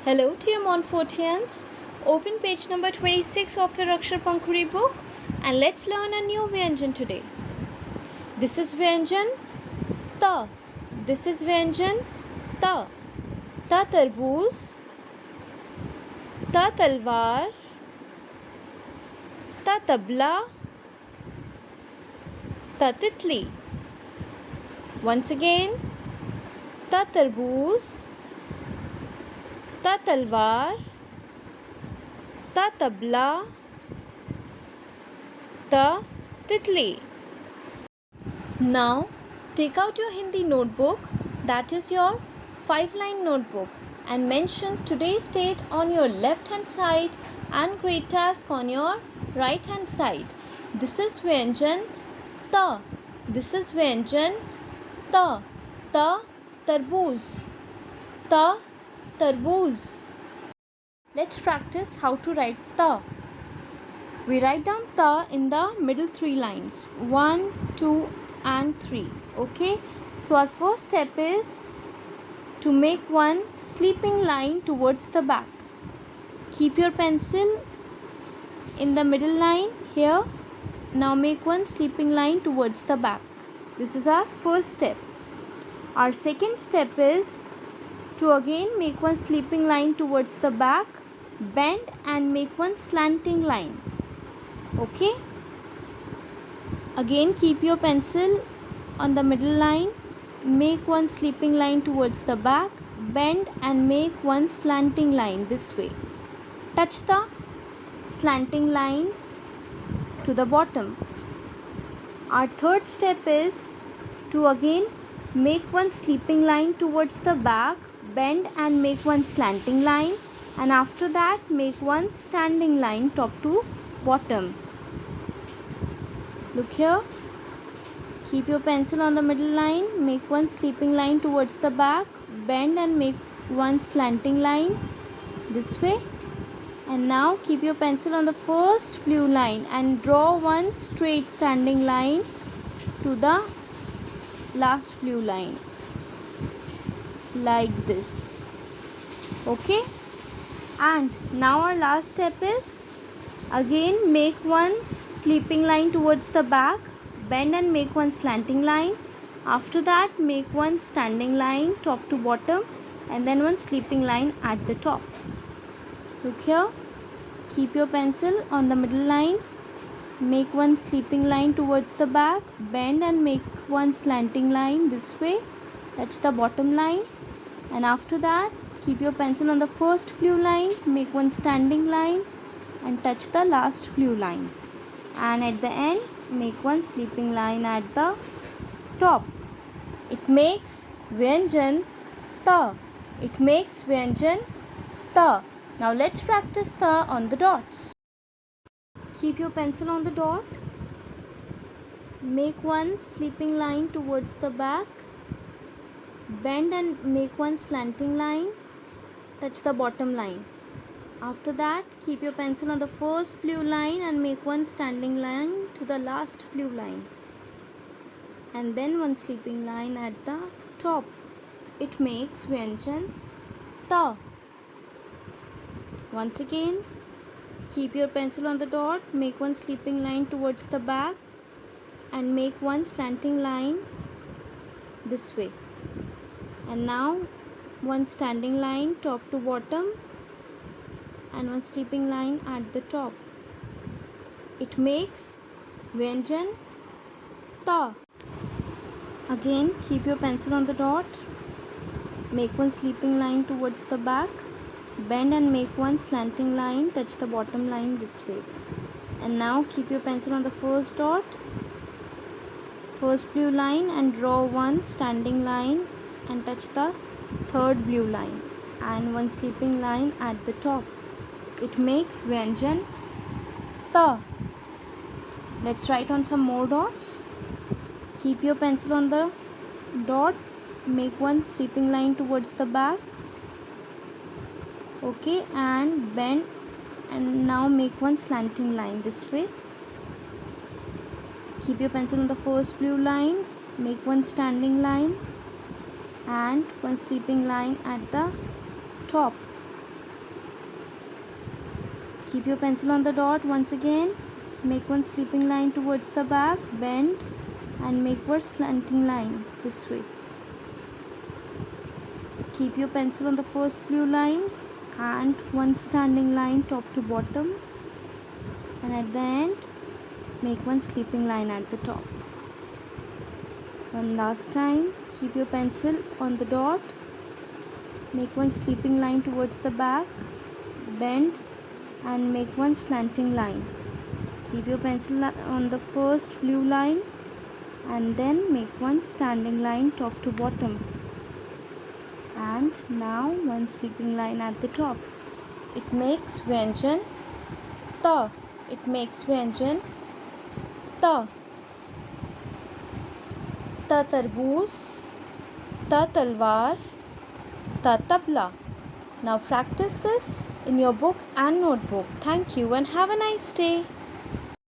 Hello dear Montfortians. Open page number 26 of your Akshar Pankhuri book and let's learn a new Vyanjan today. This is Vyanjan Ta. This is Vyanjan Ta. Ta tarboos, Ta talwar, Ta tabla, Ta titli. Once again, Ta tarboos, Ta talwar, Ta tabla, Ta titli. Now take out your Hindi notebook, that is your 5-line notebook, and mention today's date on your left hand side and grade task on your right hand side. This is Vyanjan Ta. This is Vyanjan Ta. Ta tarboos. Ta tarboos. Let's practice how to write Ta. We write down Ta in the middle 3 lines. 1, 2 and 3. Okay. So our first step is to make one sleeping line towards the back. Keep your pencil in the middle line here. Now make one sleeping line towards the back. This is our first step. Our second step is to again make one sleeping line towards the back, bend and make one slanting line. Okay. Again keep your pencil on the middle line, make one sleeping line towards the back, bend and make one slanting line this way. Touch the slanting line to the bottom. Our third step is to again make one sleeping line towards the back, bend and make one slanting line, and after that make one standing line top to bottom. Look here. Keep your pencil on the middle line, make one sleeping line towards the back, bend and make one slanting line this way. And now keep your pencil on the first blue line and draw one straight standing line to the last blue line like this. Okay. And now our last step is again make one sleeping line towards the back, bend and make one slanting line. After that make one standing line top to bottom and then one sleeping line at the top. Look here. Keep your pencil on the middle line, make one sleeping line towards the back, bend and make one slanting line this way, touch the bottom line, and after that keep your pencil on the first blue line, make one standing line and touch the last blue line, and at the end make one sleeping line at the top. It makes Vyanjan Ta. It makes Vyanjan Ta. Now let's practice Ta on the dots. Keep your pencil on the dot. Make one sleeping line towards the back. Bend and make one slanting line. Touch the bottom line. After that, keep your pencil on the first blue line and make one standing line to the last blue line. And then one sleeping line at the top. It makes Vyanjan Ta. Once again, keep your pencil on the dot, make one sleeping line towards the back and make one slanting line this way. And now one standing line top to bottom and one sleeping line at the top. It makes Vyanjan Ta. Again, keep your pencil on the dot, make one sleeping line towards the back, bend and make one slanting line, touch the bottom line this way. And now keep your pencil on the first dot, first blue line and draw one standing line and touch the third blue line and one sleeping line at the top. It makes Vyanjan Ta. Let's write on some more dots. Keep your pencil on the dot, make one sleeping line towards the back. Okay, and bend and now make one slanting line this way. Keep your pencil on the first blue line, make one standing line and one sleeping line at the top. Keep your pencil on the dot once again. Make one sleeping line towards the back, bend and make one slanting line this way. Keep your pencil on the first blue line and one standing line top to bottom, and at the end make one sleeping line at the top. One last time, keep your pencil on the dot, make one sleeping line towards the back, bend and make one slanting line. Keep your pencil on the first blue line and then make one standing line top to bottom, and now one sleeping line at the top. It makes Vyanjan ta. It makes Vyanjan ta. Ta tarboos, ta talwar, ta tabla. Now practice this in your book and notebook. Thank you and have a nice day.